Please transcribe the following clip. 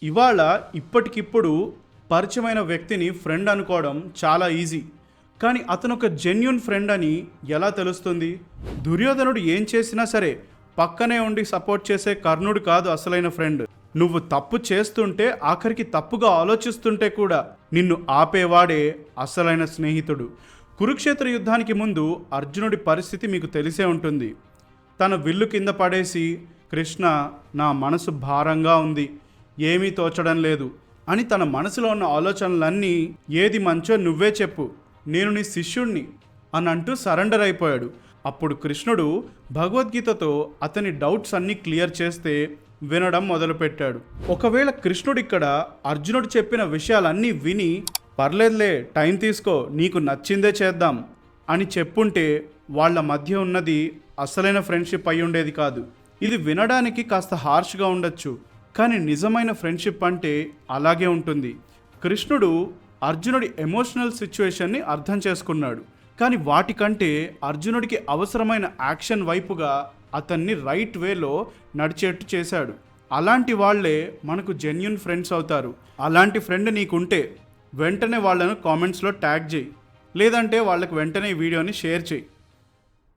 ఇవాళ ఇప్పటికిప్పుడు పరిచయమైన వ్యక్తిని ఫ్రెండ్ అనుకోవడం చాలా ఈజీ. కానీ అతను ఒక జెన్యూన్ ఫ్రెండ్ అని ఎలా తెలుస్తుంది? దుర్యోధనుడు ఏం చేసినా సరే పక్కనే ఉండి సపోర్ట్ చేసే కర్ణుడు కాదు అసలైన ఫ్రెండ్. నువ్వు తప్పు చేస్తుంటే, ఆఖరికి తప్పుగా ఆలోచిస్తుంటే కూడా నిన్ను ఆపేవాడే అసలైన స్నేహితుడు. కురుక్షేత్ర యుద్ధానికి ముందు అర్జునుడి పరిస్థితి మీకు తెలిసే ఉంటుంది. తన విల్లు కింద పడేసి, కృష్ణ, నా మనసు భారంగా ఉంది, ఏమీ తోచడం లేదు అని తన మనసులో ఉన్న ఆలోచనలన్నీ, ఏది మంచో నువ్వే చెప్పు, నేను నీ శిష్యుణ్ణి అని అంటూ సరెండర్ అయిపోయాడు. అప్పుడు కృష్ణుడు భగవద్గీతతో అతని డౌట్స్ అన్నీ క్లియర్ చేస్తే వినడం మొదలుపెట్టాడు. ఒకవేళ కృష్ణుడు ఇక్కడ అర్జునుడు చెప్పిన విషయాలన్నీ విని, పర్లేదులే, టైం తీసుకో, నీకు నచ్చిందే చేద్దాం అని చెప్పుంటే వాళ్ళ మధ్య ఉన్నది అసలైన ఫ్రెండ్షిప్ అయి ఉండేది కాదు. ఇది వినడానికి కాస్త హార్ష్గా ఉండొచ్చు, కానీ నిజమైన ఫ్రెండ్షిప్ అంటే అలాగే ఉంటుంది. కృష్ణుడు అర్జునుడి ఎమోషనల్ సిచ్యువేషన్ని అర్థం చేసుకున్నాడు. కానీ వాటికంటే అర్జునుడికి అవసరమైన యాక్షన్ వైపుగా అతన్ని రైట్ వేలో నడిచేట్టు చేశాడు. అలాంటి వాళ్ళే మనకు జెన్యూన్ ఫ్రెండ్స్ అవుతారు. అలాంటి ఫ్రెండ్ నీకుంటే వెంటనే వాళ్ళను కామెంట్స్లో ట్యాగ్ చేయి, లేదంటే వాళ్ళకు వెంటనే ఈ వీడియోని షేర్ చేయి.